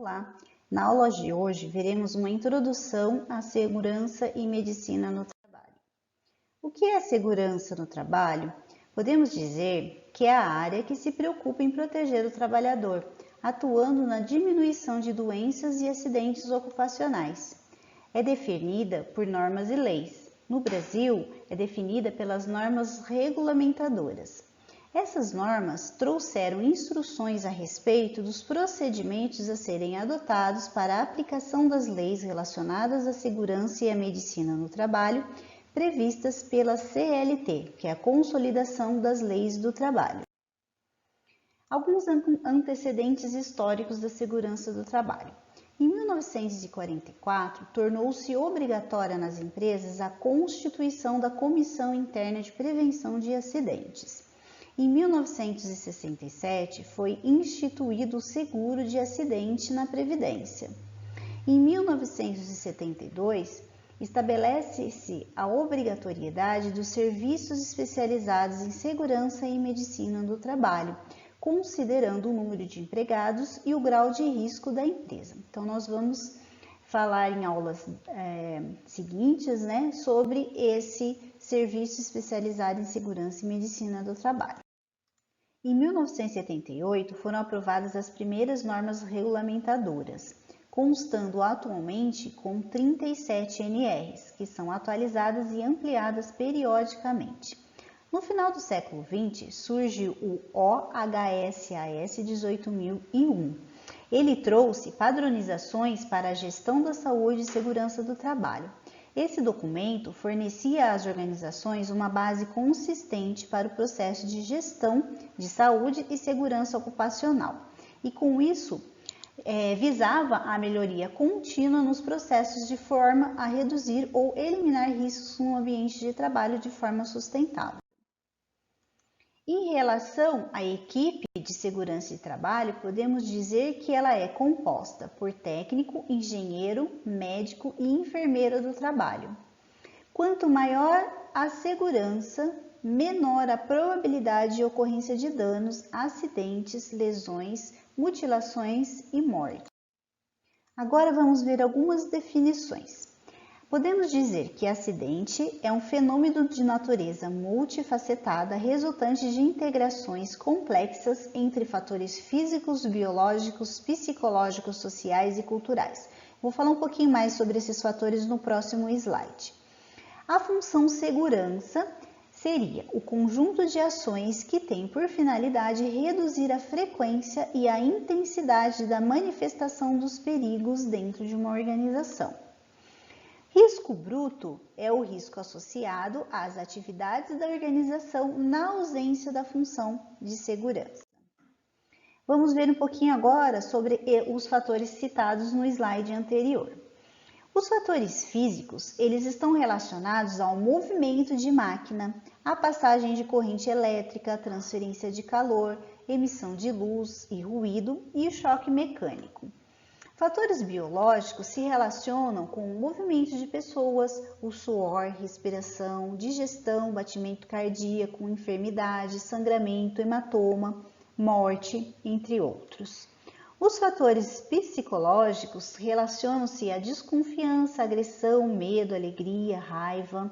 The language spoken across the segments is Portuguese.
Olá! Na aula de hoje, veremos uma introdução à segurança e medicina no trabalho. O que é segurança no trabalho? Podemos dizer que é a área que se preocupa em proteger o trabalhador, atuando na diminuição de doenças e acidentes ocupacionais. É definida por normas e leis. No Brasil, é definida pelas normas regulamentadoras. Essas normas trouxeram instruções a respeito dos procedimentos a serem adotados para a aplicação das leis relacionadas à segurança e à medicina no trabalho, previstas pela CLT, que é a Consolidação das Leis do Trabalho. Alguns antecedentes históricos da segurança do trabalho. Em 1944, tornou-se obrigatória nas empresas a constituição da Comissão Interna de Prevenção de Acidentes. Em 1967, foi instituído o seguro de acidente na Previdência. Em 1972, estabelece-se a obrigatoriedade dos serviços especializados em segurança e medicina do trabalho, considerando o número de empregados e o grau de risco da empresa. Então, nós vamos falar em aulas seguintes, sobre esse serviço especializado em segurança e medicina do trabalho. Em 1978, foram aprovadas as primeiras normas regulamentadoras, constando atualmente com 37 NRs, que são atualizadas e ampliadas periodicamente. No final do século XX, surge o OHSAS 18001. Ele trouxe padronizações para a gestão da saúde e segurança do trabalho. Esse documento fornecia às organizações uma base consistente para o processo de gestão de saúde e segurança ocupacional e, com isso, visava a melhoria contínua nos processos de forma a reduzir ou eliminar riscos no ambiente de trabalho de forma sustentável. Em relação à equipe de segurança e trabalho, podemos dizer que ela é composta por técnico, engenheiro, médico e enfermeiro do trabalho. Quanto maior a segurança, menor a probabilidade de ocorrência de danos, acidentes, lesões, mutilações e morte. Agora vamos ver algumas definições. Podemos dizer que acidente é um fenômeno de natureza multifacetada resultante de integrações complexas entre fatores físicos, biológicos, psicológicos, sociais e culturais. Vou falar um pouquinho mais sobre esses fatores no próximo slide. A função segurança seria o conjunto de ações que tem por finalidade reduzir a frequência e a intensidade da manifestação dos perigos dentro de uma organização. Risco bruto é o risco associado às atividades da organização na ausência da função de segurança. Vamos ver um pouquinho agora sobre os fatores citados no slide anterior. Os fatores físicos, eles estão relacionados ao movimento de máquina, à passagem de corrente elétrica, transferência de calor, emissão de luz e ruído e o choque mecânico. Fatores biológicos se relacionam com o movimento de pessoas, o suor, respiração, digestão, batimento cardíaco, enfermidade, sangramento, hematoma, morte, entre outros. Os fatores psicológicos relacionam-se à desconfiança, agressão, medo, alegria, raiva.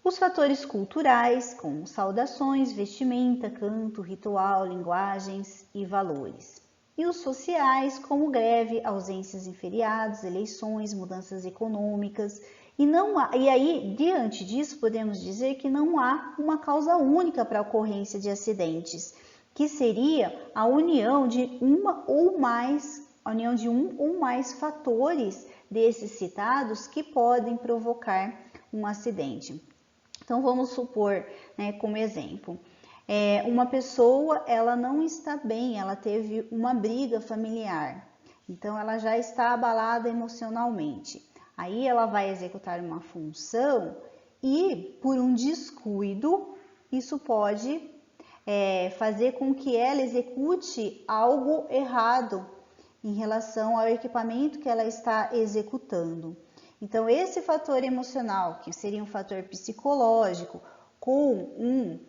Os fatores culturais, com saudações, vestimenta, canto, ritual, linguagens e valores. E os sociais, como greve, ausências em feriados, eleições, mudanças econômicas. E aí, diante disso, podemos dizer que não há uma causa única para a ocorrência de acidentes, que seria a união de um ou mais fatores desses citados que podem provocar um acidente. Então, vamos supor, como exemplo, uma pessoa, ela não está bem, ela teve uma briga familiar, então ela já está abalada emocionalmente. Aí ela vai executar uma função e, por um descuido, isso pode fazer com que ela execute algo errado em relação ao equipamento que ela está executando. Então, esse fator emocional, que seria um fator psicológico, com um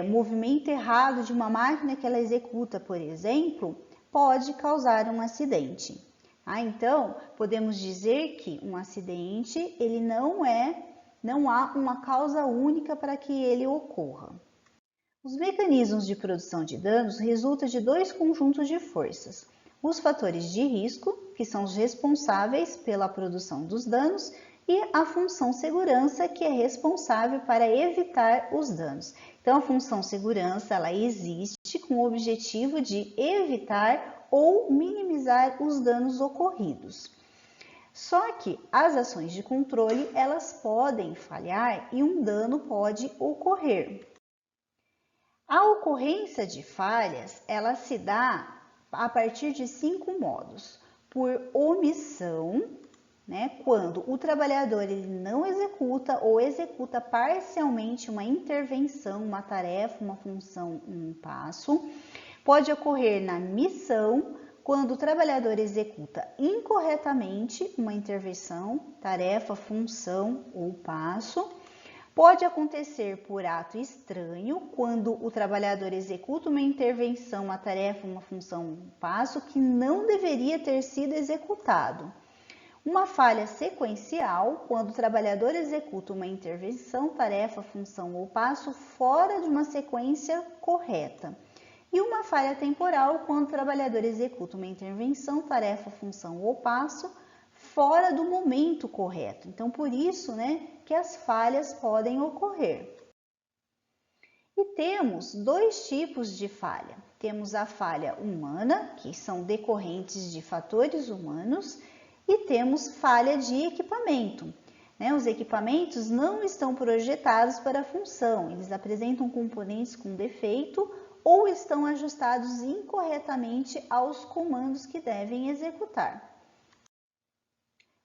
movimento errado de uma máquina que ela executa, por exemplo, pode causar um acidente. Então, podemos dizer que um acidente, ele não há uma causa única para que ele ocorra. Os mecanismos de produção de danos resultam de dois conjuntos de forças. Os fatores de risco, que são os responsáveis pela produção dos danos, e a função segurança, que é responsável para evitar os danos. Então, a função segurança, ela existe com o objetivo de evitar ou minimizar os danos ocorridos. Só que as ações de controle, elas podem falhar e um dano pode ocorrer. A ocorrência de falhas, ela se dá a partir de 5 modos. Por omissão, quando o trabalhador ele não executa ou executa parcialmente uma intervenção, uma tarefa, uma função, um passo. Pode ocorrer na missão, quando o trabalhador executa incorretamente uma intervenção, tarefa, função ou passo. Pode acontecer por ato estranho, quando o trabalhador executa uma intervenção, uma tarefa, uma função, um passo que não deveria ter sido executado. Uma falha sequencial, quando o trabalhador executa uma intervenção, tarefa, função ou passo fora de uma sequência correta. E uma falha temporal, quando o trabalhador executa uma intervenção, tarefa, função ou passo fora do momento correto. Então, por isso, que as falhas podem ocorrer. E temos dois tipos de falha. Temos a falha humana, que são decorrentes de fatores humanos, e temos falha de equipamento. Os equipamentos não estão projetados para a função, eles apresentam componentes com defeito ou estão ajustados incorretamente aos comandos que devem executar.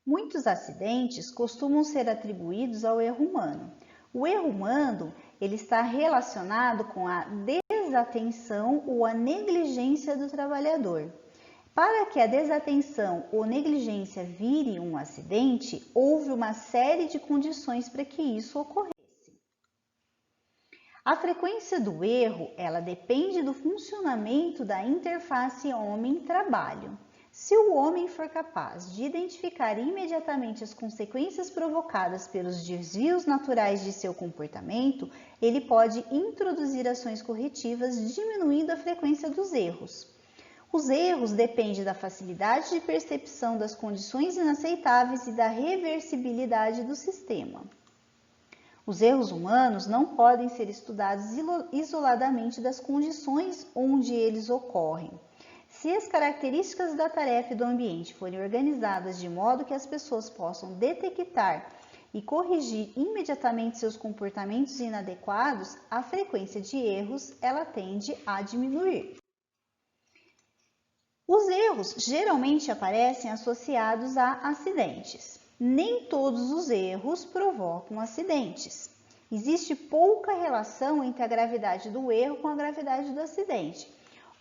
Muitos acidentes costumam ser atribuídos ao erro humano. O erro humano ele está relacionado com a desatenção ou a negligência do trabalhador. Para que a desatenção ou negligência vire um acidente, houve uma série de condições para que isso ocorresse. A frequência do erro, ela depende do funcionamento da interface homem-trabalho. Se o homem for capaz de identificar imediatamente as consequências provocadas pelos desvios naturais de seu comportamento, ele pode introduzir ações corretivas diminuindo a frequência dos erros. Os erros dependem da facilidade de percepção das condições inaceitáveis e da reversibilidade do sistema. Os erros humanos não podem ser estudados isoladamente das condições onde eles ocorrem. Se as características da tarefa e do ambiente forem organizadas de modo que as pessoas possam detectar e corrigir imediatamente seus comportamentos inadequados, a frequência de erros ela tende a diminuir. Os erros geralmente aparecem associados a acidentes. Nem todos os erros provocam acidentes. Existe pouca relação entre a gravidade do erro com a gravidade do acidente.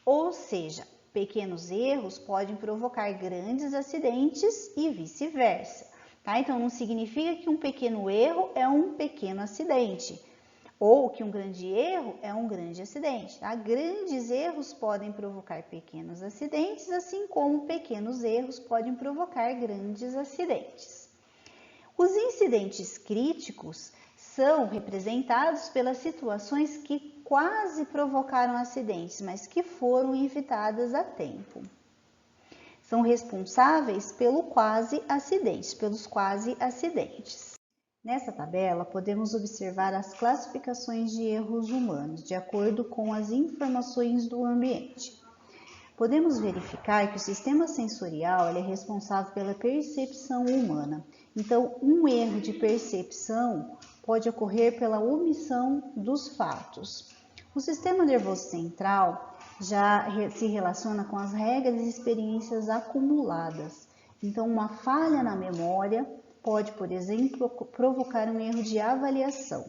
Ou seja, pequenos erros podem provocar grandes acidentes e vice-versa. Então, não significa que um pequeno erro é um pequeno acidente, ou que um grande erro é um grande acidente. Grandes erros podem provocar pequenos acidentes, assim como pequenos erros podem provocar grandes acidentes. Os incidentes críticos são representados pelas situações que quase provocaram acidentes, mas que foram evitadas a tempo. São responsáveis pelos quase acidentes. Nessa tabela, podemos observar as classificações de erros humanos, de acordo com as informações do ambiente. Podemos verificar que o sistema sensorial é responsável pela percepção humana. Então, um erro de percepção pode ocorrer pela omissão dos fatos. O sistema nervoso central já se relaciona com as regras e experiências acumuladas. Então, uma falha na memória pode, por exemplo, provocar um erro de avaliação.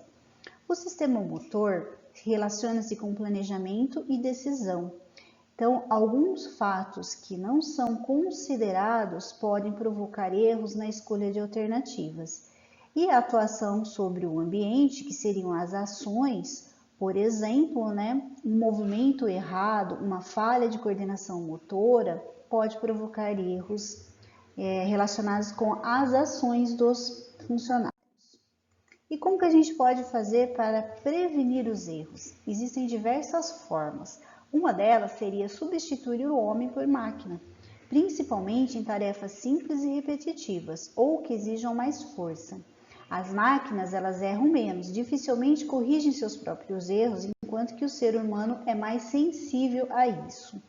O sistema motor relaciona-se com planejamento e decisão. Então, alguns fatos que não são considerados podem provocar erros na escolha de alternativas. E a atuação sobre o ambiente, que seriam as ações, Por exemplo, um movimento errado, uma falha de coordenação motora pode provocar erros relacionados com as ações dos funcionários. E como que a gente pode fazer para prevenir os erros? Existem diversas formas. Uma delas seria substituir o homem por máquina, principalmente em tarefas simples e repetitivas ou que exijam mais força. As máquinas, elas erram menos, dificilmente corrigem seus próprios erros, enquanto que o ser humano é mais sensível a isso.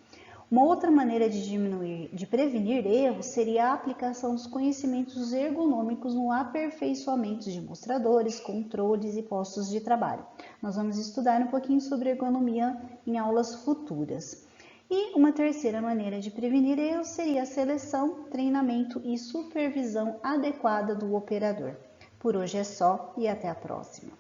Uma outra maneira de prevenir erros seria a aplicação dos conhecimentos ergonômicos no aperfeiçoamento de mostradores, controles e postos de trabalho. Nós vamos estudar um pouquinho sobre ergonomia em aulas futuras. E uma terceira maneira de prevenir erros seria a seleção, treinamento e supervisão adequada do operador. Por hoje é só e até a próxima.